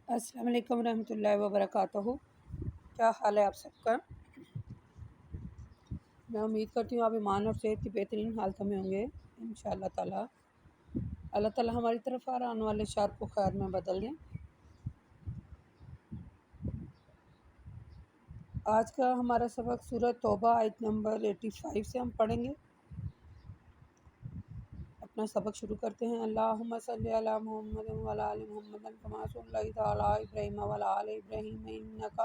السلام علیکم ورحمۃ اللہ وبرکاتہ۔ کیا حال ہے آپ سب کا؟ میں امید کرتی ہوں آپ ایمان اور صحت کی بہترین حالتوں میں ہوں گے انشاءاللہ تعالی۔ اللہ تعالی ہماری طرف آنے والے شر کو خیر میں بدل دیں۔ آج کا ہمارا سبق سورۃ توبہ آیت نمبر 85 سے ہم پڑھیں گے۔ اپنا سبق شروع کرتے ہیں۔ اللہم صلی علی محمد وعلی آل محمد کما صلیت علی ابراہیم وعلی آل ابراہیم انک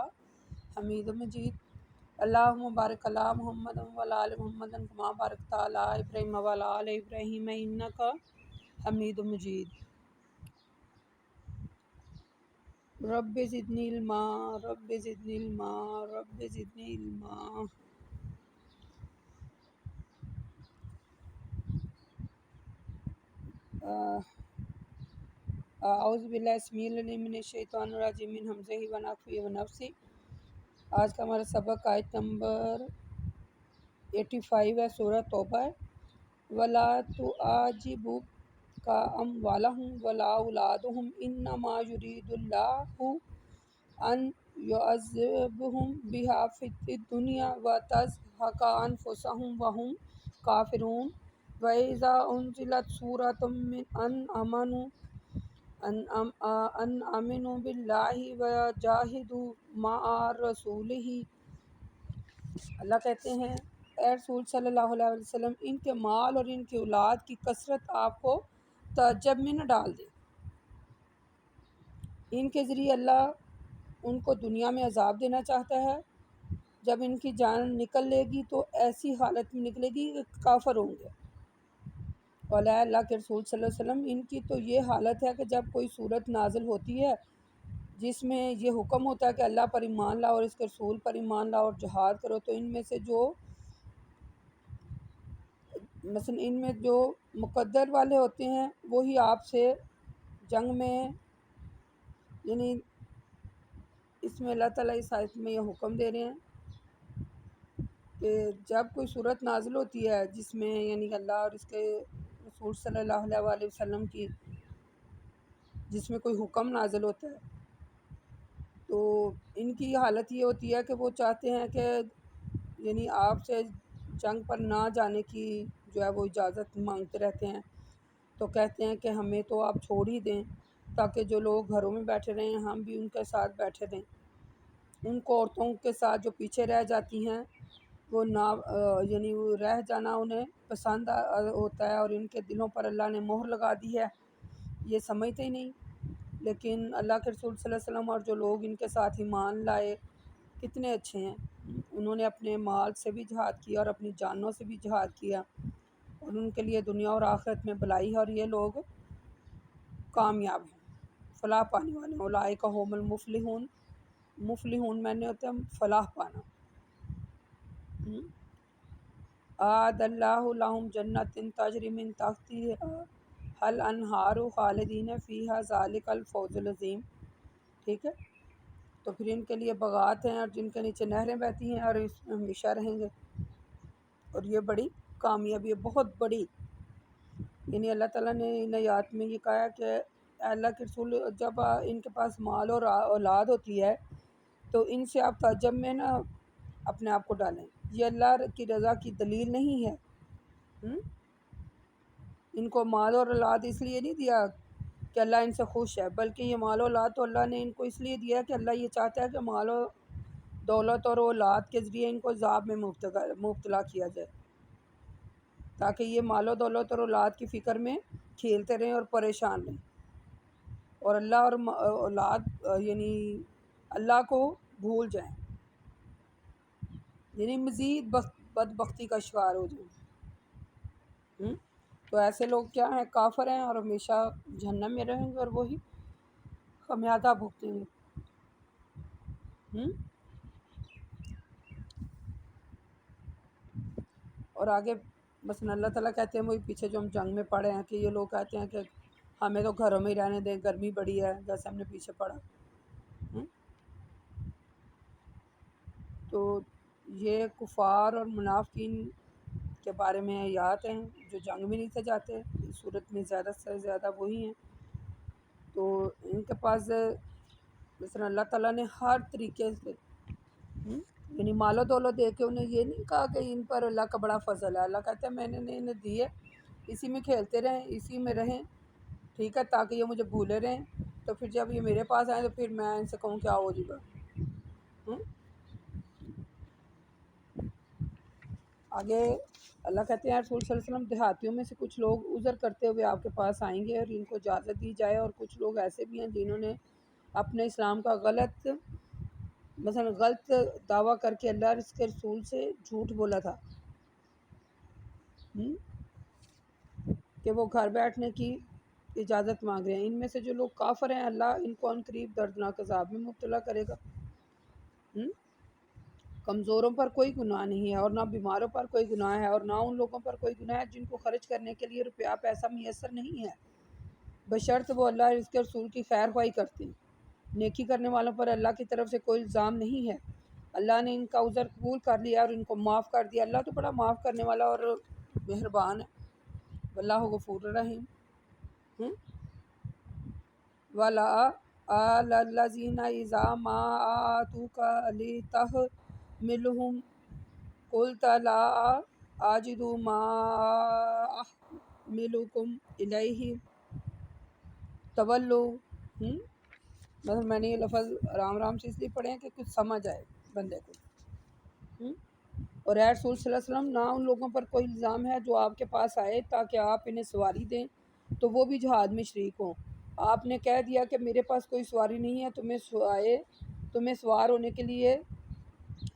حمید مجید۔ اللہم بارک علی محمد وعلی آل محمد کما بارکت علی ابراہیم وعلی آل ابراہیم انک حمید مجید۔ رب زدنی علما رب زدنی علما رب زدنی علما۔ اعوذ باللہ السمیع العلیم من الشیطان الرجیم من ہمزہ ونفخہ ونفثہ۔ آج کا ہمارا سبق آیت نمبر 85 ہے، سورۃ توبہ ہے۔ ولا تعجبک اموالہم ولا اولادہم انما یرید اللہ ان یعذبہم بہا فی الدنیا وتزہق انفسہم وہم کافرون۔ وَإِذَا أُنزِلَتْ سُورَةٌ أَنْ آمِنُوا بِاللَّهِ وَجَاهِدُوا مَعَ رَسُولِهِ۔ اللہ کہتے ہیں اے رسول صلی اللہ علیہ وسلم، ان کے مال اور ان کی اولاد کی کثرت آپ کو تعجب میں نہ ڈال دے۔ ان کے ذریعے اللہ ان کو دنیا میں عذاب دینا چاہتا ہے۔ جب ان کی جان نکل لے گی تو ایسی حالت میں نکلے گی کہ کافر ہوں گے۔ اور اے اللہ کے رسول صلی اللہ علیہ وسلم، ان کی تو یہ حالت ہے کہ جب کوئی صورت نازل ہوتی ہے جس میں یہ حکم ہوتا ہے کہ اللہ پر ایمان لاؤ اور اس کے رسول پر ایمان لاؤ اور جہاد کرو، تو ان میں سے جو مثلا ان میں جو مقدر والے ہوتے ہیں وہی آپ سے جنگ میں، یعنی اس میں اللہ تعالیٰ اس آیت میں یہ حکم دے رہے ہیں کہ جب کوئی صورت نازل ہوتی ہے جس میں یعنی اللہ اور اس کے رسول صلی اللہ علیہ وسلم کی، جس میں کوئی حکم نازل ہوتا ہے، تو ان کی حالت یہ ہوتی ہے کہ وہ چاہتے ہیں کہ یعنی آپ سے جنگ پر نہ جانے کی جو ہے وہ اجازت مانگتے رہتے ہیں۔ تو کہتے ہیں کہ ہمیں تو آپ چھوڑ ہی دیں تاکہ جو لوگ گھروں میں بیٹھے رہیں ہم بھی ان کے ساتھ بیٹھے رہیں۔ ان کو عورتوں کے ساتھ جو پیچھے رہ جاتی ہیں وہ نہ یعنی وہ رہ جانا انہیں پسند ہوتا ہے، اور ان کے دلوں پر اللہ نے مہر لگا دی ہے، یہ سمجھتے ہی نہیں۔ لیکن اللہ کے رسول صلی اللہ علیہ وسلم اور جو لوگ ان کے ساتھ ایمان لائے کتنے اچھے ہیں، انہوں نے اپنے مال سے بھی جہاد کیا اور اپنی جانوں سے بھی جہاد کیا، اور ان کے لیے دنیا اور آخرت میں بھلائی ہے، اور یہ لوگ کامیاب ہیں، فلاح پانے والے ہیں۔ اولئک ھم المفلحون، مفلحون میں نے ہوتا ہے فلاح پانا۔ اعد اللہ لہم جنات تجری من تحتہا الانہار خالدین فیہا ذلک الفوز العظیم۔ ٹھیک ہے، تو پھر ان کے لیے باغات ہیں اور جن کے نیچے نہریں بہتی ہیں اور اس میں ہمیشہ رہیں گے، اور یہ بڑی کامیابی ہے، بہت بڑی۔ یعنی اللہ تعالیٰ نے ان آیات میں یہ کہا کہ اللہ کے رسول جب ان کے پاس مال اور اولاد ہوتی ہے تو ان سے آپ تعجب میں نہ اپنے آپ کو ڈالیں، یہ اللہ کی رضا کی دلیل نہیں ہے۔ ان کو مال اور اولاد اس لیے نہیں دیا کہ اللہ ان سے خوش ہے، بلکہ یہ مال و اولاد تو اللہ نے ان کو اس لیے دیا کہ اللہ یہ چاہتا ہے کہ مال و دولت اور اولاد کے ذریعے ان کو عذاب میں مبتلا کیا جائے، تاکہ یہ مال و دولت اور اولاد کی فکر میں کھیلتے رہیں اور پریشان رہیں، اور اللہ اور اولاد یعنی اللہ کو بھول جائیں، یعنی مزید بدبختی کا شکار ہو جائیں۔ تو ایسے لوگ کیا ہیں؟ کافر ہیں، اور ہمیشہ جہنم میں رہیں گے اور وہی خمیازہ بھگتیں گے۔ اور آگے مثلا اللہ تعالیٰ کہتے ہیں وہی پیچھے جو ہم جنگ میں پڑھے ہیں کہ یہ لوگ کہتے ہیں کہ ہمیں تو گھروں میں ہی رہنے دیں، گرمی بڑی ہے، جیسے ہم نے پیچھے پڑھا۔ تو یہ کفار اور منافقین کے بارے میں آیات ہیں جو جنگ میں نہیں تھے جاتے، اس صورت میں زیادہ سے زیادہ وہی ہیں۔ تو ان کے پاس مثلا اللہ تعالیٰ نے ہر طریقے سے یعنی مال و دولت دے کے انہیں یہ نہیں کہا کہ ان پر اللہ کا بڑا فضل ہے. اللہ کہتا ہے میں نے انہیں دی ہے، اسی میں کھیلتے رہیں، اسی میں رہیں، ٹھیک ہے، تاکہ یہ مجھے بھولے رہیں. تو پھر جب یہ میرے پاس آئیں تو پھر میں ان سے کہوں کیا ہو جی گا. آگے اللہ کہتے ہیں رسول صلی اللہ علیہ وسلم دیہاتیوں میں سے کچھ لوگ عذر کرتے ہوئے آپ کے پاس آئیں گے اور ان کو اجازت دی جائے، اور کچھ لوگ ایسے بھی ہیں جنہوں نے اپنے اسلام کا غلط دعویٰ کر کے اللہ اور اس کے رسول سے جھوٹ بولا تھا کہ وہ گھر بیٹھنے کی اجازت مانگ رہے ہیں. ان میں سے جو لوگ کافر ہیں اللہ ان کو ان قریب دردناک عذاب میں مبتلا کرے گا. کمزوروں پر کوئی گناہ نہیں ہے اور نہ بیماروں پر کوئی گناہ ہے اور نہ ان لوگوں پر کوئی گناہ ہے جن کو خرچ کرنے کے لیے روپیہ پیسہ میسر نہیں ہے، بشرط وہ اللہ اور اس کے رسول کی خیر خواہی کرتے ہیں. نیکی کرنے والوں پر اللہ کی طرف سے کوئی الزام نہیں ہے. اللہ نے ان کا عذر قبول کر لیا اور ان کو معاف کر دیا. اللہ تو بڑا معاف کرنے والا اور مہربان ہے. واللہ غفور الرحیم. وَلَا عَلَى الَّذِينَ إِذَا مَا آتُوكَ لِتَحْمِلَهُمْ قُلْتَ لَا أَجِدُ مَا أَحْمِلُكُمْ عَلَيْهِ تَوَلَّوْا. مثلا میں نے یہ لفظ رام سے اس لیے پڑھے ہیں کہ کچھ سمجھ آئے بندے کو. اور اے رسول صلی اللہ علیہ وسلم نہ ان لوگوں پر کوئی الزام ہے جو آپ کے پاس آئے تاکہ آپ انہیں سواری دیں تو وہ بھی جہاد میں شریک ہوں. آپ نے کہہ دیا کہ میرے پاس کوئی سواری نہیں ہے، تمہیں سوار ہونے کے لیے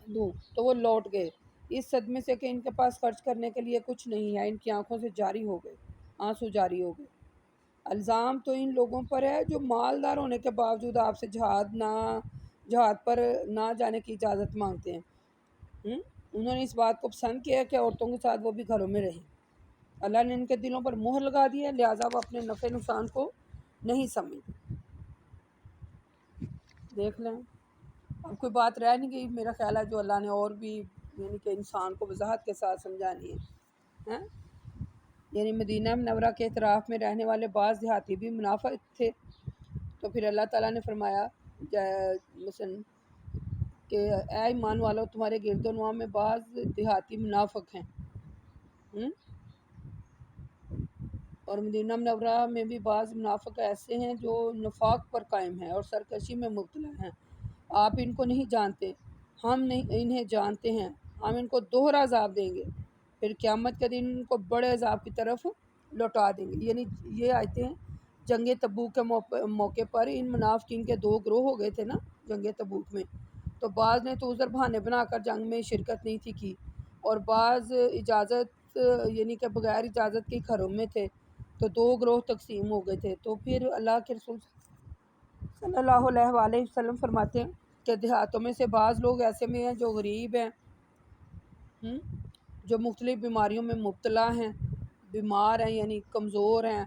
دوں، تو وہ لوٹ گئے اس صدمے سے کہ ان کے پاس خرچ کرنے کے لیے کچھ نہیں ہے. ان کی آنکھوں سے آنسو جاری ہو گئے. الزام تو ان لوگوں پر ہے جو مالدار ہونے کے باوجود آپ سے جہاد پر نہ جانے کی اجازت مانگتے ہیں. انہوں نے اس بات کو پسند کیا کہ عورتوں کے ساتھ وہ بھی گھروں میں رہیں. اللہ نے ان کے دلوں پر مہر لگا دی ہے، لہٰذا وہ اپنے نفع نقصان کو نہیں سمجھتے. دیکھ لیں اب کوئی بات رہ نہیں گئی میرا خیال ہے جو اللہ نے اور بھی یعنی کہ انسان کو وضاحت کے ساتھ سمجھانی ہے. یعنی مدینہ منورہ کے اطراف میں رہنے والے بعض دیہاتی بھی منافق تھے، تو پھر اللہ تعالیٰ نے فرمایا مثلا کہ اے ایمان والو تمہارے گرد و نواح میں بعض دیہاتی منافق ہیں. اور مدینہ منورہ میں بھی بعض منافق ایسے ہیں جو نفاق پر قائم ہیں اور سرکشی میں مبتلا ہیں. آپ ان کو نہیں جانتے، ہم انہیں جانتے ہیں. ہم ان کو دوہرا عذاب دیں گے، پھر قیامت کے دن ان کو بڑے عذاب کی طرف لوٹا دیں گے. یعنی یہ آیتیں جنگ تبوک کے موقع پر ان منافقین کے دو گروہ ہو گئے تھے نا جنگ تبوک میں. تو بعض نے تو عذر بہانے بنا کر جنگ میں شرکت نہیں تھی کی، اور بعض اجازت یعنی کہ بغیر اجازت کے گھروں میں تھے. تو دو گروہ تقسیم ہو گئے تھے. تو پھر اللہ کے رسول صلی اللہ علیہ وآلہ وسلم فرماتے ہیں کہ دیہاتوں میں سے بعض لوگ ایسے میں ہیں جو غریب ہیں، جو مختلف بیماریوں میں مبتلا ہیں، بیمار ہیں یعنی کمزور ہیں.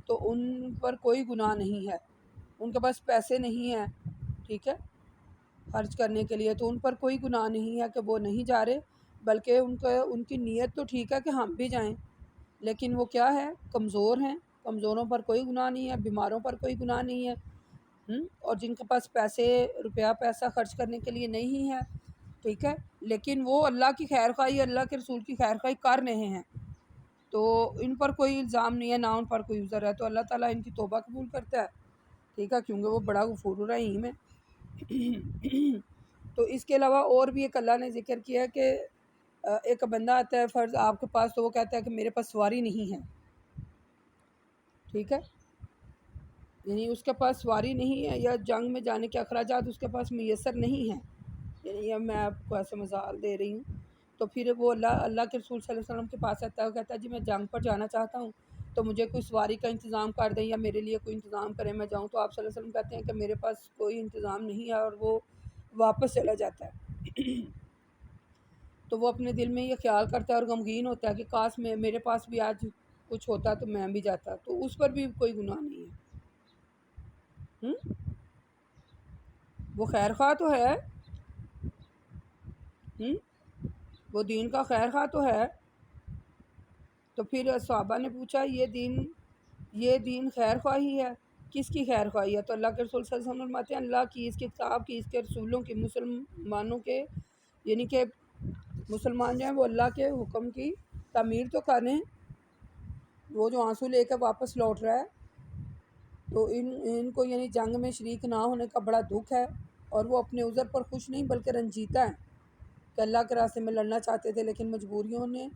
تو ان پر کوئی گناہ نہیں ہے، ان کے پاس پیسے نہیں ہیں ٹھیک ہے خرچ کرنے کے لیے، تو ان پر کوئی گناہ نہیں ہے کہ وہ نہیں جا رہے، بلکہ ان کی نیت تو ٹھیک ہے کہ ہم بھی جائیں، لیکن وہ کیا ہے کمزور ہیں. کمزوروں پر کوئی گناہ نہیں ہے، بیماروں پر کوئی گناہ نہیں ہے. اور جن کے پاس روپیہ پیسہ خرچ کرنے کے لیے نہیں ہے ٹھیک ہے، لیکن وہ اللہ کی خیر خواہی اللہ کے رسول کی خیر خواہی کر رہے ہیں، تو ان پر کوئی الزام نہیں ہے، نہ ان پر کوئی عذر ہے. تو اللہ تعالیٰ ان کی توبہ قبول کرتا ہے ٹھیک ہے، کیونکہ وہ بڑا غفور الرحیم ہے. تو اس کے علاوہ اور بھی ایک اللہ نے ذکر کیا ہے کہ ایک بندہ آتا ہے فرض آپ کے پاس، تو وہ کہتا ہے کہ میرے پاس سواری نہیں ہے ٹھیک ہے، یعنی اس کے پاس سواری نہیں ہے یا جنگ میں جانے کے اخراجات اس کے پاس میسر نہیں ہیں. یعنی یہ میں آپ کو ایسے مثال دے رہی ہوں. تو پھر وہ اللہ کے رسول صلی اللہ علیہ وسلم کے پاس آتا ہے، وہ کہتا ہے جی میں جنگ پر جانا چاہتا ہوں، تو مجھے کوئی سواری کا انتظام کر دیں یا میرے لیے کوئی انتظام کریں میں جاؤں. تو آپ صلی اللہ علیہ وسلم کہتے ہیں کہ میرے پاس کوئی انتظام نہیں ہے، اور وہ واپس چلا جاتا ہے. تو وہ اپنے دل میں یہ خیال کرتا ہے اور غمگین ہوتا ہے کہ کاش میرے پاس بھی آج کچھ ہوتا تو میں بھی جاتا. تو اس پر بھی کوئی گناہ نہیں ہے. وہ خیر خواہ تو ہے، وہ دین کا خیر خواہ تو ہے. تو پھر صحابہ نے پوچھا یہ دین خیر خواہی ہے؟ کس کی خیر خواہی ہے؟ تو اللہ کے رسول صلی اللہ علیہ وسلم فرماتے ہیں اللہ کی، اس کے کتاب کی، اس کے رسولوں کی، مسلمانوں کے، یعنی کہ مسلمان جو ہیں وہ اللہ کے حکم کی تعمیر تو کریں. وہ جو آنسو لے کے واپس لوٹ رہا ہے تو ان کو یعنی جنگ میں شریک نہ ہونے کا بڑا دکھ ہے، اور وہ اپنے عذر پر خوش نہیں بلکہ رنجیدہ ہیں کہ اللہ کے راستے میں لڑنا چاہتے تھے لیکن مجبوریوں نے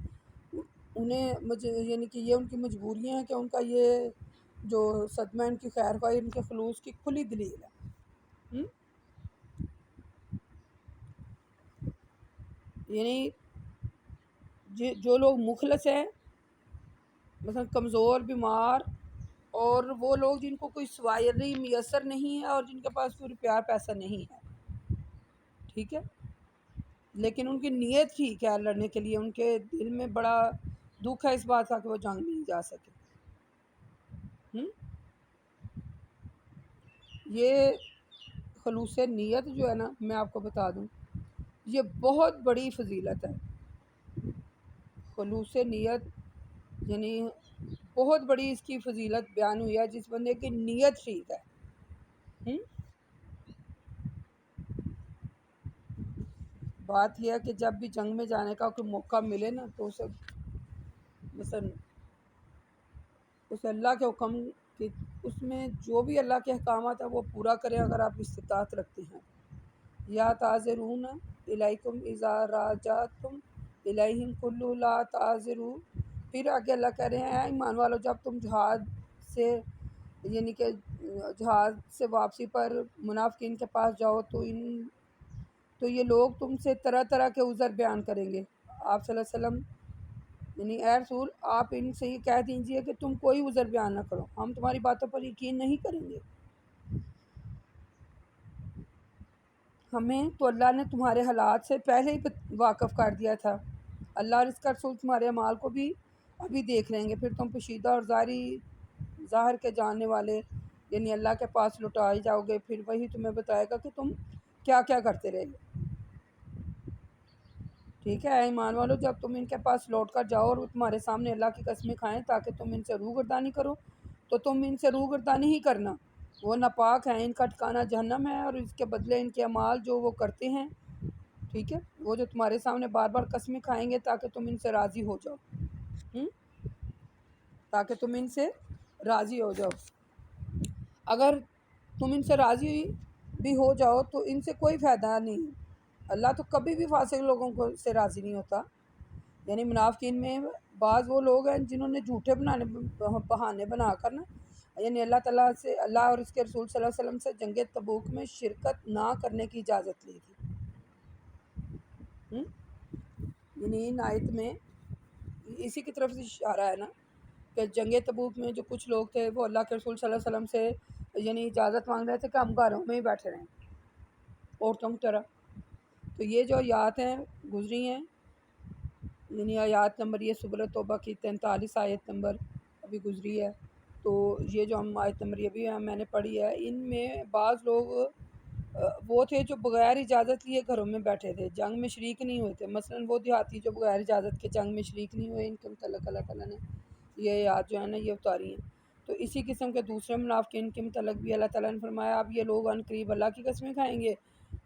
انہیں یعنی کہ یہ ان کی مجبوریاں ہیں کہ ان کا یہ جو صدمہ ان کی خیر خواہی، ان کے خلوص کی کھلی دلیل ہے. یعنی جو لوگ مخلص ہیں، مثلا کمزور، بیمار، اور وہ لوگ جن کو کوئی سواری میسر نہیں ہے اور جن کے پاس کوئی روپیہ پیسہ نہیں ہے، ٹھیک ہے، لیکن ان کی نیت ٹھیک ہے لڑنے کے لیے، ان کے دل میں بڑا دکھ ہے اس بات کا کہ وہ جنگ نہیں جا سکے. یہ خلوص نیت جو ہے نا، میں آپ کو بتا دوں یہ بہت بڑی فضیلت ہے. خلوص نیت یعنی بہت بڑی اس کی فضیلت بیان ہوئی ہے جس بندے کی نیت ٹھیک ہے. بات یہ ہے کہ جب بھی جنگ میں جانے کا کوئی موقع ملے نا تو اسے مثلا اس اللہ کے حکم کی، اس میں جو بھی اللہ کے احکامات ہیں وہ پورا کریں اگر آپ استطاعت رکھتے ہیں. یا تعذرون الیکم اذا راجعتم الیہم کلوا لا تعذروا. پھر آگے اللہ کہہ رہے ہیں ایمان والو جب تم جہاد سے یعنی کہ جہاد سے واپسی پر منافقین کے پاس جاؤ تو یہ لوگ تم سے طرح طرح کے عذر بیان کریں گے. آپ صلی اللہ علیہ وسلم یعنی اے رسول آپ ان سے یہ کہہ دیجیے کہ تم کوئی عذر بیان نہ کرو، ہم تمہاری باتوں پر یقین نہیں کریں گے. ہمیں تو اللہ نے تمہارے حالات سے پہلے ہی واقف کر دیا تھا. اللہ اور اس کا رسول تمہارے اعمال کو بھی ابھی دیکھ لیں گے، پھر تم پوشیدہ اور ظاہر کے جاننے والے یعنی اللہ کے پاس لوٹائے جاؤ گے، پھر وہی تمہیں بتائے گا کہ تم کیا کیا کرتے رہے. ٹھیک ہے، ایمان والو جب تم ان کے پاس لوٹ کر جاؤ اور وہ تمہارے سامنے اللہ کی قسمیں کھائیں تاکہ تم ان سے روگردانی کرو تو تم ان سے روگردانی ہی کرنا. وہ ناپاک ہیں، ان کا ٹھکانہ جہنم ہے اور اس کے بدلے ان کے اعمال جو وہ کرتے ہیں. ٹھیک ہے، وہ جو تمہارے سامنے بار بار قسمیں کھائیں گے تاکہ تم ان سے راضی ہو جاؤ، تاکہ تم ان سے راضی ہو جاؤ. اگر تم ان سے راضی بھی ہو جاؤ تو ان سے کوئی فائدہ نہیں. اللہ تو کبھی بھی فاسق لوگوں کو سے راضی نہیں ہوتا. یعنی منافقین میں بعض وہ لوگ ہیں جنہوں نے جھوٹے بہانے بنا کر نا یعنی اللہ تعالیٰ سے، اللہ اور اس کے رسول صلی اللہ علیہ وسلم سے جنگ تبوک میں شرکت نہ کرنے کی اجازت لی تھی. یعنی ان آیت میں اسی کی طرف سے اشارہ ہے نا کہ جنگ تبوک میں جو کچھ لوگ تھے وہ اللہ کے رسول صلی اللہ علیہ وسلم سے یعنی اجازت مانگ رہے تھے کہ ہم گھروں میں ہی بیٹھے رہیں عورتوں کی طرح. تو یہ جو آیات ہیں گزری ہیں، یعنی آیات نمبر یہ سورۃ توبہ کی 43 آیت نمبر ابھی گزری ہے. تو یہ جو ہم آیت نمبر یہ بھی میں نے پڑھی ہے، ان میں بعض لوگ وہ تھے جو بغیر اجازت لیے گھروں میں بیٹھے تھے، جنگ میں شریک نہیں ہوئے تھے. مثلا وہ دیہاتی جو بغیر اجازت کے جنگ میں شریک نہیں ہوئے، ان کے متعلق اللہ تعالیٰ نے یہ آیات جو ہے نا یہ اتاری ہیں. تو اسی قسم کے دوسرے منافقین کے متعلق بھی اللہ تعالیٰ نے فرمایا اب یہ لوگ عن قریب اللہ کی قسمیں کھائیں گے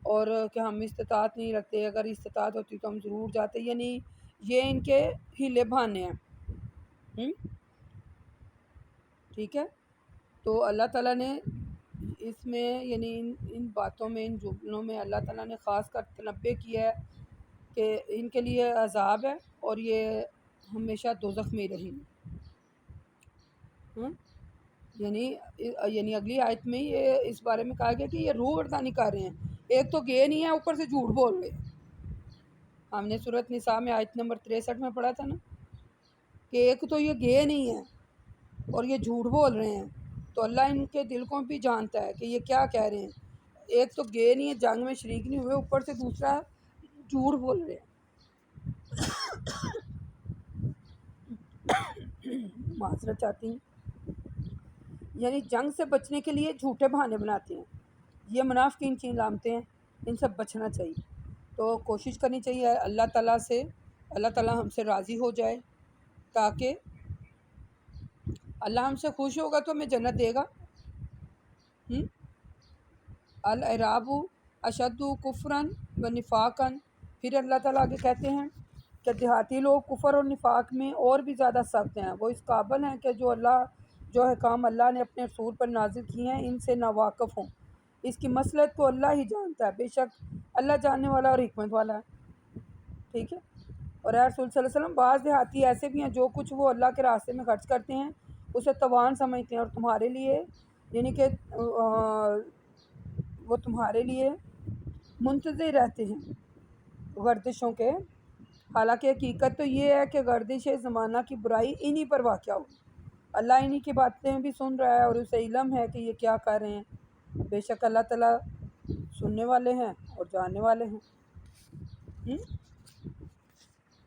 اور کہ ہم استطاعت نہیں رکھتے، اگر استطاعت ہوتی تو ہم ضرور جاتے. یعنی یہ ان کے ہیلے بہانے ہیں. ٹھیک ہے، تو اللہ تعالیٰ نے اس میں یعنی ان باتوں میں، ان جملوں میں اللہ تعالیٰ نے خاص کر تنبیہ کیا ہے کہ ان کے لیے عذاب ہے اور یہ ہمیشہ دوزخ میں رہیں گے. یعنی اگلی آیت میں یہ اس بارے میں کہا گیا کہ یہ روگردانی کر رہے ہیں، ایک تو گئے نہیں ہیں اوپر سے جھوٹ بول رہے ہیں. ہم نے سورۃ نساء میں آیت نمبر 63 میں پڑھا تھا نا کہ ایک تو یہ گئے نہیں ہیں اور یہ جھوٹ بول رہے ہیں. تو اللہ ان کے دل کو بھی جانتا ہے کہ یہ کیا کہہ رہے ہیں. ایک تو گئے نہیں ہیں، جنگ میں شریک نہیں ہوئے، اوپر سے دوسرا جھوٹ بول رہے ہیں. معذرت چاہتی ہوں. یعنی جنگ سے بچنے کے لیے جھوٹے بہانے بناتے ہیں. یہ منافقین کی علامتیں ہیں، ان سے بچنا چاہیے. تو کوشش کرنی چاہیے اللہ تعالیٰ سے، اللہ تعالیٰ ہم سے راضی ہو جائے تاکہ اللہ ہم سے خوش ہوگا تو ہمیں جنت دے گا. العراب اشد کفراً و نفاقاً، پھر اللہ تعالیٰ آگے کہتے ہیں کہ دیہاتی لوگ کفر اور نفاق میں اور بھی زیادہ سخت ہیں، وہ اس قابل ہیں کہ جو احکام اللہ نے اپنے رسول پر نازل کیے ہیں ان سے ناواقف ہوں، اس کی مصلحت کو اللہ ہی جانتا ہے، بے شک اللہ جاننے والا اور حکمت والا ہے، ٹھیک ہے۔ اور اے رسول صلی اللہ علیہ وسلم، بعض دیہاتی ایسے بھی ہیں جو کچھ وہ اللہ کے راستے میں خرچ کرتے ہیں اسے توان سمجھتے ہیں اور تمہارے لیے یعنی کہ وہ تمہارے لیے منتظر رہتے ہیں گردشوں کے، حالانکہ حقیقت تو یہ ہے کہ گردش زمانہ کی برائی انہی پر واقع ہوگی، اللہ انہی کی باتیں بھی سن رہا ہے اور اسے علم ہے کہ یہ کیا کر رہے ہیں، بے شک اللہ تعالیٰ سننے والے ہیں اور جاننے والے ہیں،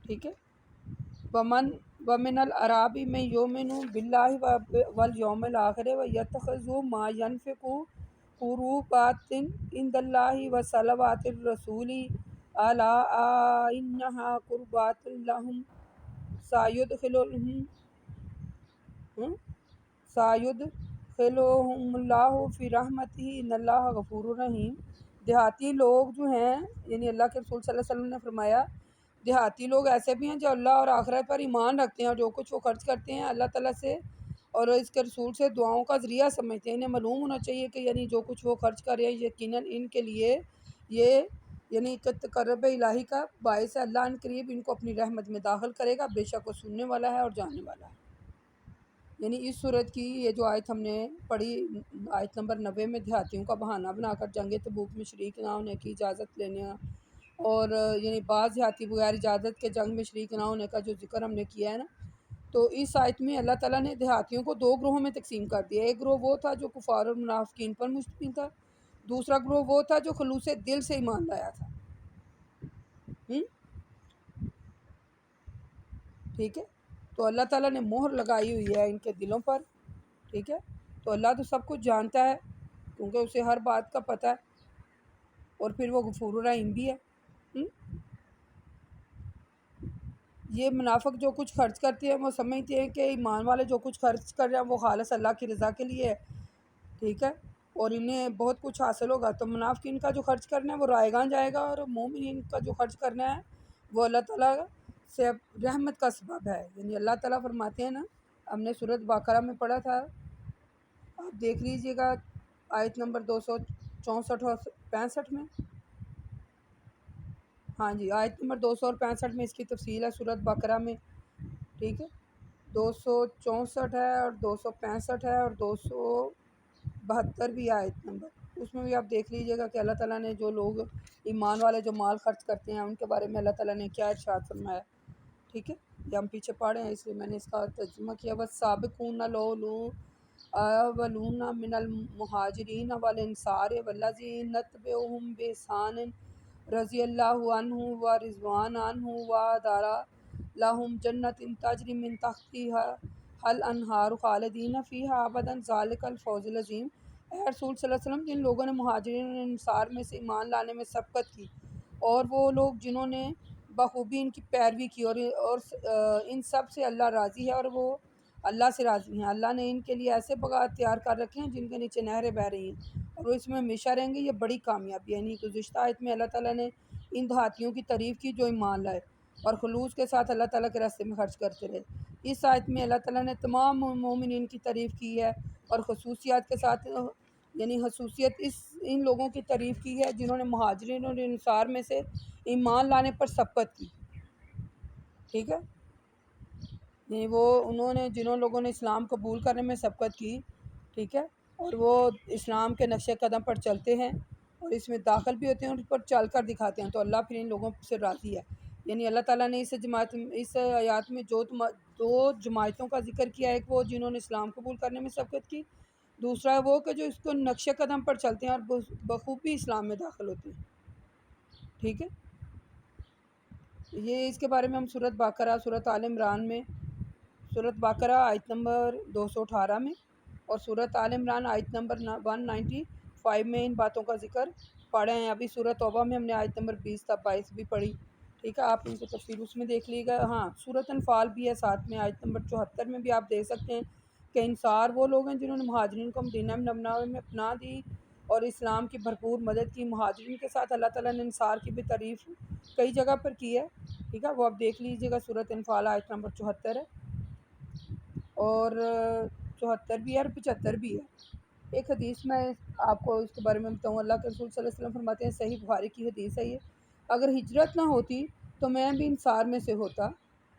ٹھیک ہے۔ ومن العراب من یؤمن باللہ والیوم الآخر ویتخذ ما ینفق قربات عند اللہ وصلوات الرسول الا انہا قربات لہم سایدخلہم اللہ فی رحمتہ ان اللہ غفور رحیم۔ دیہاتی لوگ جو ہیں، یعنی اللہ کے رسول صلی اللہ علیہ وسلم نے فرمایا دیہاتی لوگ ایسے بھی ہیں جو اللہ اور آخرت پر ایمان رکھتے ہیں اور جو کچھ وہ خرچ کرتے ہیں اللہ تعالیٰ سے اور اس کے رسول سے دعاؤں کا ذریعہ سمجھتے ہیں، انہیں معلوم ہونا چاہیے کہ یعنی جو کچھ وہ خرچ کر رہے ہیں یقیناً ان کے لیے یہ یعنی کہ تقرب الہی کا باعث ہے، اللہ ان قریب ان کو اپنی رحمت میں داخل کرے گا، بے شک وہ سننے والا ہے اور جاننے والا ہے۔ یعنی اس صورت کی یہ جو آیت ہم نے پڑھی، آیت نمبر 90 میں دیہاتیوں کا بہانہ بنا کر جنگ تبوک میں شریک نہ ہونے کی اجازت لینا اور یعنی بعض دیہاتی بغیر اجازت کے جنگ میں شریک نہ ہونے کا جو ذکر ہم نے کیا ہے نا، تو اس آیت میں اللہ تعالیٰ نے دیہاتیوں کو دو گروہوں میں تقسیم کر دیا۔ ایک گروہ وہ تھا جو کفار اور منافقین پر مشتمل تھا، دوسرا گروہ وہ تھا جو خلوص دل سے ایمان لایا تھا، ٹھیک ہے۔ تو اللہ تعالیٰ نے مہر لگائی ہوئی ہے ان کے دلوں پر، ٹھیک ہے۔ تو اللہ تو سب کچھ جانتا ہے کیونکہ اسے ہر بات کا پتہ ہے اور پھر وہ غفور الرحیم بھی ہے۔ یہ منافق جو کچھ خرچ کرتے ہیں وہ سمجھتے ہیں کہ ایمان والے جو کچھ خرچ کر رہے ہیں وہ خالص اللہ کی رضا کے لیے ہے، ٹھیک ہے، اور انہیں بہت کچھ حاصل ہوگا۔ تو منافقین کا جو خرچ کرنا ہے وہ رائیگان جائے گا اور مومنین کا جو خرچ کرنا ہے وہ اللہ تعالیٰ سے رحمت کا سبب ہے۔ یعنی اللہ تعالیٰ فرماتے ہیں نا، ہم نے سورۃ بقرہ میں پڑھا تھا، آپ دیکھ لیجئے گا آیت نمبر 264 اور 65 میں، ہاں جی، آیت نمبر 200 اور 65 میں اس کی تفصیل ہے سورۃ بقرہ میں، ٹھیک ہے۔ 264 ہے اور 265 ہے اور 272 بھی آیت نمبر، اس میں بھی آپ دیکھ لیجئے گا کہ اللہ تعالیٰ نے جو لوگ ایمان والے جو مال خرچ کرتے ہیں ان کے بارے میں اللہ تعالیٰ نے کیا ارشاد فرمایا، ٹھیک ہے۔ یہ ہم پیچھے پڑھے ہیں اس لیے میں نے اس کا ترجمہ کیا۔ والسابقون الاولون من المہاجرین والانصار والذین اتبعوہم بإحسان رضی اللہ عنہ و رضوان عنہ وأعد لہم جنات تجری من تحتها الانہار خالدین فیہا ابدا ذلک الفوز العظیم۔ اے رسول صلی اللہ علیہ وسلم، جن لوگوں نے مہاجرین اور انصار میں سے ایمان لانے میں سبقت کی اور وہ لوگ جنہوں نے بخوبی ان کی پیروی کی اور ان سب سے اللہ راضی ہے اور وہ اللہ سے راضی ہیں، اللہ نے ان کے لیے ایسے باغات تیار کر رکھے ہیں جن کے نیچے نہریں بہہ رہی ہیں اور وہ اس میں ہمیشہ رہیں گے، یہ بڑی کامیابی ہے۔ یعنی گزشتہ آیت میں اللہ تعالیٰ نے ان دیہاتیوں کی تعریف کی جو ایمان لائے اور خلوص کے ساتھ اللہ تعالیٰ کے راستے میں خرچ کرتے رہے۔ اس آیت میں اللہ تعالیٰ نے تمام مومنین کی تعریف کی ہے اور خصوصیات کے ساتھ یعنی خصوصیت ان لوگوں کی تعریف کی ہے جنہوں نے مہاجرین اور انصار میں سے ایمان لانے پر سبقت کی، ٹھیک ہے۔ یعنی جنہوں لوگوں نے اسلام قبول کرنے میں سبقت کی، ٹھیک ہے، اور وہ اسلام کے نقش قدم پر چلتے ہیں اور اس میں داخل بھی ہوتے ہیں اور اس پر چل کر دکھاتے ہیں، تو اللہ پھر ان لوگوں سے راضی ہے۔ یعنی اللہ تعالیٰ نے اس آیات میں دو جماعتوں کا ذکر کیا ہے، ایک وہ جنہوں نے اسلام قبول کرنے میں سبقت کی، دوسرا وہ کہ جو اس کو نقش قدم پر چلتے ہیں اور بخوبی اسلام میں داخل ہوتے ہیں، ٹھیک ہے۔ یہ اس کے بارے میں ہم سورۃ بقرہ، سورۃ آل عمران میں، سورۃ بقرہ آیت نمبر 218 میں اور سورۃ آل عمران آیت نمبر 195 میں ان باتوں کا ذکر پڑھے ہیں۔ ابھی سورۃ توبہ میں ہم نے آیت نمبر 20 تا 22 بھی پڑھی، ٹھیک ہے، آپ ان کو تفصیل اس میں دیکھ لیے گا۔ ہاں، سورۃ انفال بھی ہے ساتھ میں، آیت نمبر 74 میں بھی آپ دیکھ سکتے ہیں کہ انصار وہ لوگ ہیں جنہوں نے مہاجرین کو مدینہ منورہ میں پناہ دی اور اسلام کی بھرپور مدد کی۔ مہاجرین کے ساتھ اللہ تعالیٰ نے انصار کی بھی تعریف کئی جگہ پر کی ہے، ٹھیک ہے، وہ آپ دیکھ لیجئے گا، سورۃ انفال آیت نمبر 74 ہے اور 74 بھی ہے اور 75 بھی ہے۔ ایک حدیث میں آپ کو اس کے بارے میں بتاؤں، اللہ کے رسول صلی اللہ علیہ وسلم فرماتے ہیں، صحیح بخاری کی حدیث ہے یہ، اگر ہجرت نہ ہوتی تو میں بھی انصار میں سے ہوتا،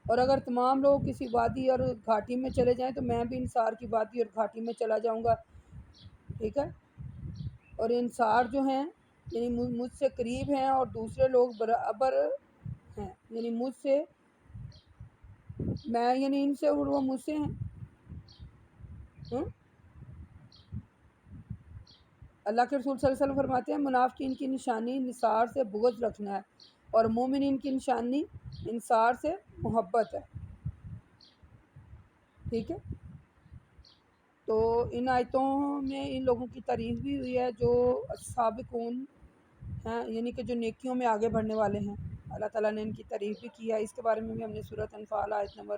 اور اگر تمام لوگ کسی وادی اور گھاٹی میں چلے جائیں تو میں بھی انصار کی وادی اور گھاٹی میں چلا جاؤں گا، ٹھیک ہے۔ اور انصار جو ہیں یعنی مجھ سے قریب ہیں اور دوسرے لوگ برابر ہیں، یعنی مجھ سے میں یعنی ان سے اور وہ مجھ سے ہیں۔ اللہ کے رسول صلی اللہ علیہ وسلم فرماتے ہیں، منافقین کی نشانی انصار سے بغض رکھنا ہے اور مومنین کی نشانی انصار سے محبت ہے، ٹھیک ہے۔ تو ان آیتوں میں ان لوگوں کی تعریف بھی ہوئی ہے جو سابقون ہیں، یعنی کہ جو نیکیوں میں آگے بڑھنے والے ہیں، اللہ تعالیٰ نے ان کی تعریف بھی کی ہے۔ اس کے بارے میں بھی ہم نے سورۃ انفال آیت نمبر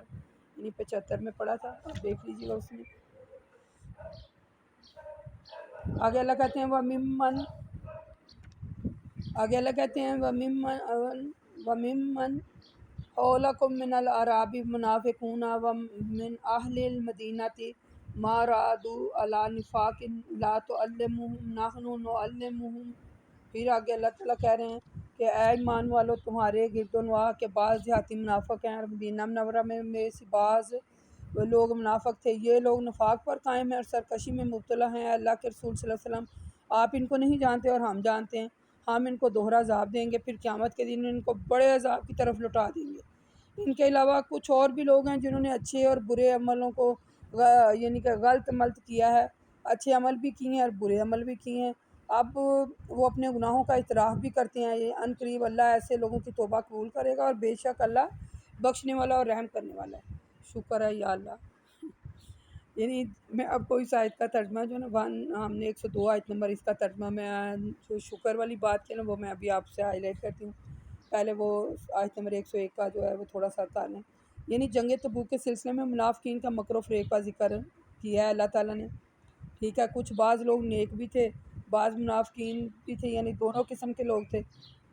75 میں پڑھا تھا، آپ دیکھ لیجیے گا اس میں۔ آگے اللہ کہتے ہیں وَمِمَّنْ حَوْلَكُم مِّنَ الْأَعْرَابِ مُنَافِقُونَ وَمِنْ أَهْلِ الْمَدِينَةِ مَارَادُوا عَلَىٰ نِفَاقٍ لَا تُعَلِّمُهُمْ نَحْنُ نُعَلِّمُهُمْ۔ پھر آگے اللہ تعالیٰ کہہ رہے ہیں کہ اے ایمان والو، تمہارے گرد و نواح کے بعض دیہاتی منافق ہیں، اور مدینہ منورہ میں سے بعض وہ لوگ منافق تھے، یہ لوگ نفاق پر قائم ہیں اور سرکشی میں مبتلا ہیں۔ اللہ کے رسول صلی اللہ علیہ وسلم، آپ ان کو نہیں جانتے اور ہم جانتے ہیں، ہم ان کو دوہرا عذاب دیں گے، پھر قیامت کے دن ان کو بڑے عذاب کی طرف لوٹا دیں گے۔ ان کے علاوہ کچھ اور بھی لوگ ہیں جنہوں نے اچھے اور برے عملوں کو یعنی کہ غلط ملت کیا ہے، اچھے عمل بھی کیے ہیں اور برے عمل بھی کیے ہیں، اب وہ اپنے گناہوں کا اعتراف بھی کرتے ہیں۔ یہ ان قریب اللہ ایسے لوگوں کی توبہ قبول کرے گا، اور بے شک اللہ بخشنے والا اور رحم کرنے والا ہے۔ شکر ہے یا اللہ۔ یعنی میں اب کوئی اس آیت کا ترجمہ جو نا ہم نے 102 آیت نمبر اس کا ترجمہ میں جو شکر والی بات کی نا وہ میں ابھی آپ سے ہائی لائٹ کرتی ہوں۔ پہلے وہ آیت نمبر 101 کا جو ہے وہ تھوڑا سا کر لیں۔ یعنی جنگ تبوک کے سلسلے میں منافقین کا مکر و فریب کا ذکر کیا ہے اللہ تعالیٰ نے، ٹھیک ہے۔ کچھ بعض لوگ نیک بھی تھے، بعض منافقین بھی تھے، یعنی دونوں قسم کے لوگ تھے۔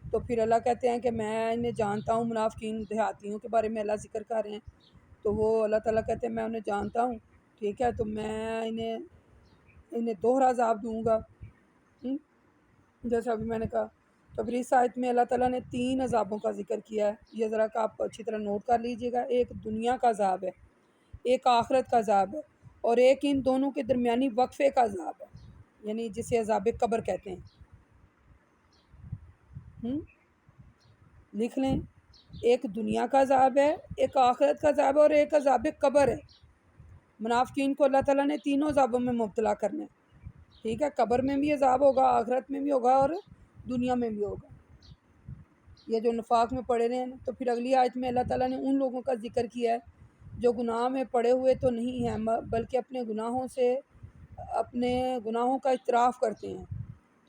تو پھر اللہ کہتے ہیں کہ میں انہیں جانتا ہوں، منافقین دیہاتیوں کے بارے میں اللہ ذکر کر رہے ہیں، تو وہ اللہ تعالیٰ کہتے ہیں میں انہیں جانتا ہوں، ٹھیک ہے، تو میں انہیں دوہرا عذاب دوں گا، جیسا ابھی میں نے کہا۔ تو پھر اس آیت میں اللہ تعالیٰ نے 3 عذابوں کا ذکر کیا ہے، یہ ذرا کہ آپ اچھی طرح نوٹ کر لیجئے گا۔ ایک دنیا کا عذاب ہے، ایک آخرت کا عذاب ہے، اور ایک ان دونوں کے درمیانی وقفے کا عذاب ہے، یعنی جسے عذاب قبر کہتے ہیں۔ لکھ لیں، ایک دنیا کا عذاب ہے، ایک آخرت کا عذاب ہے، اور ایک عذاب قبر ہے۔ منافقین کو اللہ تعالیٰ نے تینوں عذابوں میں مبتلا کرنا ہے، ٹھیک ہے، قبر میں بھی عذاب ہوگا، آخرت میں بھی ہوگا، اور دنیا میں بھی ہوگا، یہ جو نفاق میں پڑے رہے ہیں۔ تو پھر اگلی آیت میں اللہ تعالیٰ نے ان لوگوں کا ذکر کیا ہے جو گناہ میں پڑے ہوئے تو نہیں ہیں، بلکہ اپنے گناہوں کا اعتراف کرتے ہیں۔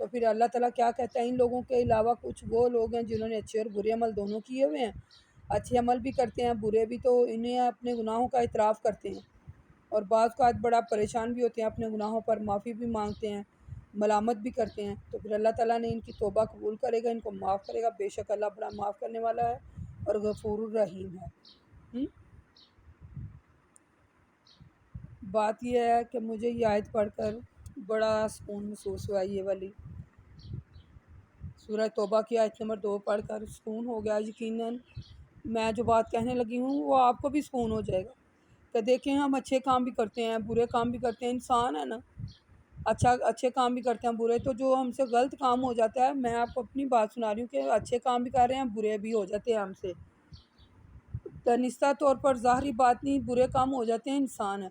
تو پھر اللہ تعالیٰ کیا کہتا ہے، ان لوگوں کے علاوہ کچھ وہ لوگ ہیں جنہوں نے اچھے اور برے عمل دونوں کیے ہوئے ہیں، اچھے عمل بھی کرتے ہیں برے بھی، تو انہیں اپنے گناہوں کا اعتراف کرتے ہیں، اور بعض کا بڑا پریشان بھی ہوتے ہیں، اپنے گناہوں پر معافی بھی مانگتے ہیں، ملامت بھی کرتے ہیں۔ تو پھر اللہ تعالیٰ نے ان کی توبہ قبول کرے گا، ان کو معاف کرے گا، بے شک اللہ بڑا معاف کرنے والا ہے اور غفور الرحیم ہے۔ بات یہ ہے کہ مجھے یہ آیت پڑھ کر بڑا سکون محسوس ہوا، یہ والی سورہ توبہ کی آیت نمبر 2 پڑھ کر سکون ہو گیا۔ یقیناً میں جو بات کہنے لگی ہوں وہ آپ کو بھی سکون ہو جائے گا کہ دیکھیں ہم اچھے کام بھی کرتے ہیں، برے کام بھی کرتے ہیں، انسان ہے نا، اچھے کام بھی کرتے ہیں برے، تو جو ہم سے غلط کام ہو جاتا ہے، میں آپ کو اپنی بات سنا رہی ہوں کہ اچھے کام بھی کر رہے ہیں، برے بھی ہو جاتے ہیں ہم سے، دانستہ طور پر ظاہری بات نہیں، برے کام ہو جاتے ہیں، انسان ہے،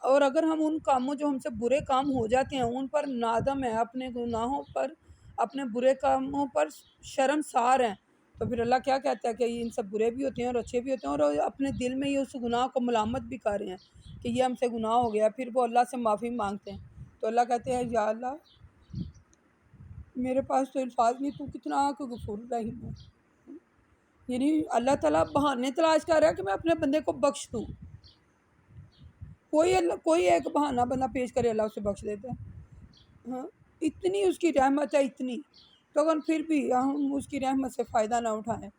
اور اگر ہم ان کاموں جو ہم سے برے کام ہو جاتے ہیں ان پر نادم ہے، اپنے گناہوں پر، اپنے برے کاموں پر شرمسار ہیں، تو پھر اللہ کیا کہتا ہے کہ ان سب برے بھی ہوتے ہیں اور اچھے بھی ہوتے ہیں، اور اپنے دل میں یہ اس گناہ کو ملامت بھی کر رہے ہیں کہ یہ ہم سے گناہ ہو گیا، پھر وہ اللہ سے معافی مانگتے ہیں، تو اللہ کہتے ہیں یا اللہ میرے پاس تو الفاظ نہیں، تو کتنا غفور رحیم ہے۔ یعنی اللہ تعالیٰ بہانے تلاش کر رہا ہے کہ میں اپنے بندے کو بخش دوں، کوئی ایک بہانہ بندہ پیش کرے اللہ اسے بخش دیتا ہے. ہاں اتنی اس کی رحمت ہے اتنی، تو اگر پھر بھی ہم اس کی رحمت سے فائدہ نہ اٹھائیں،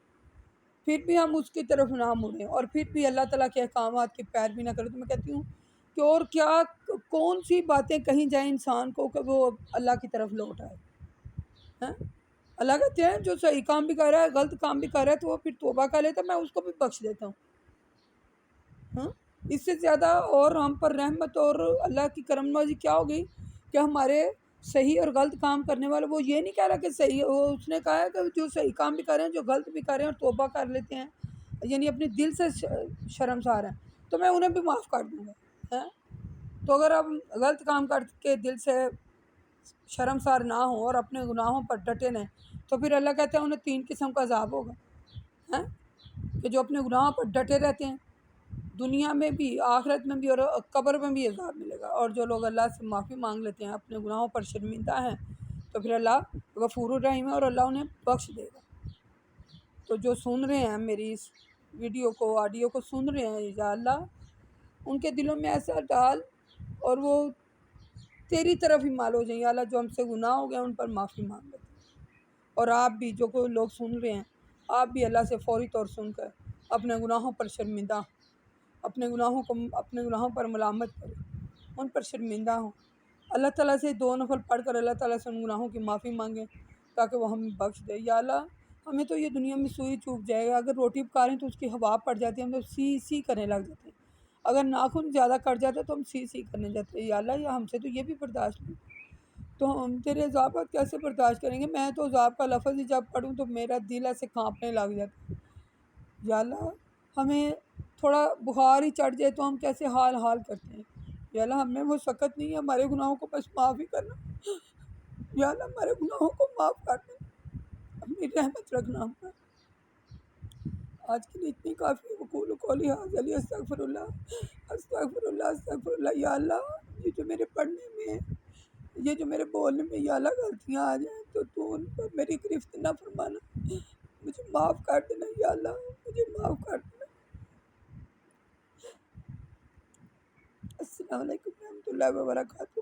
پھر بھی ہم اس کی طرف نہ مڑیں، اور پھر بھی اللہ تعالیٰ کے احکامات کی پیروی نہ کریں، تو میں کہتی ہوں کہ اور کیا کون سی باتیں کہیں جائیں انسان کو کہ وہ اللہ کی طرف لوٹ آئے. ہاں اللہ کہتے ہیں جو صحیح کام بھی کر رہا ہے غلط کام بھی کر رہا ہے تو وہ پھر توبہ کر لیتا ہے، میں اس کو بھی بخش دیتا ہوں. ہاں اس سے زیادہ اور ہم پر رحمت اور اللہ کی کرم نوازی کیا ہوگی کہ ہمارے صحیح اور غلط کام کرنے والے، وہ یہ نہیں کہہ رہا کہ صحیح، وہ اس نے کہا ہے کہ جو صحیح کام بھی کر رہے ہیں جو غلط بھی کر رہے ہیں اور توبہ کر لیتے ہیں، یعنی اپنے دل سے شرمسار ہیں، تو میں انہیں بھی معاف کر دوں گا. تو اگر ہم غلط کام کر کے دل سے شرمسار نہ ہوں اور اپنے گناہوں پر ڈٹے رہیں، تو پھر اللہ کہتے ہیں انہیں 3 قسم کا عذاب ہوگا، کہ جو اپنے گناہوں پر ڈٹے رہتے ہیں دنیا میں بھی آخرت میں بھی اور قبر میں بھی عذاب ملے گا. اور جو لوگ اللہ سے معافی مانگ لیتے ہیں اپنے گناہوں پر شرمندہ ہیں، تو پھر اللہ غفور الرحیم ہے اور اللہ انہیں بخش دے گا. تو جو سن رہے ہیں میری اس ویڈیو کو آڈیو کو سن رہے ہیں، یا اللہ ان کے دلوں میں ایسا ڈال اور وہ تیری طرف ہی مال ہو جائیں. یا اللہ جو ہم سے گناہ ہو گئے ان پر معافی مانگ لیتے ہیں. اور آپ بھی جو کوئی لوگ سن رہے ہیں، آپ بھی اللہ سے فوری طور سن کر اپنے گناہوں پر شرمندہ، اپنے گناہوں پر ملامت کریں، ان پر شرمندہ ہوں. اللہ تعالیٰ سے 2 نفل پڑھ کر اللہ تعالیٰ سے ان گناہوں کی معافی مانگیں تاکہ وہ ہمیں بخش دے. یا اللہ ہمیں تو یہ دنیا میں سوئی چوب جائے گا، اگر روٹی پکا رہے ہیں تو اس کی ہوا پڑ جاتی ہے ہم تو سی سی کرنے لگ جاتے ہیں، اگر ناخن زیادہ کٹ جاتے تو ہم سی سی کرنے جاتے ہیں. یا اللہ یا ہم سے تو یہ بھی برداشت نہیں، تو ہم تیرے عذابات کیسے برداشت کریں گے؟ میں تو عذاب کا لفظ ہی جب پڑھوں تو میرا دل ایسے کانپنے لگ جاتا ہے. یا اللہ ہمیں تھوڑا بخار ہی چڑھ جائے تو ہم کیسے حال کرتے ہیں. یا اللہ ہمیں وہ سخت نہیں ہے، ہمارے گناہوں کو بس معاف ہی کرنا. یا اللہ ہمارے گناہوں کو معاف کرنا، اپنی رحمت رکھنا ہم پر. آج کے لیے اتنی کافی ہے. وقول قولی ھذا استغفر اللہ استغفر اللہ استغفر اللہ. یا اللہ یہ جو میرے پڑھنے میں، یہ جو میرے بولنے میں یا اللہ غلطیاں آ جائیں تو تو ان پر میری گرفت نہ فرمانا، مجھے معاف کر دینا. یا اللہ مجھے معاف کر دینا. السلام علیکم ورحمۃ اللہ وبرکاتہ.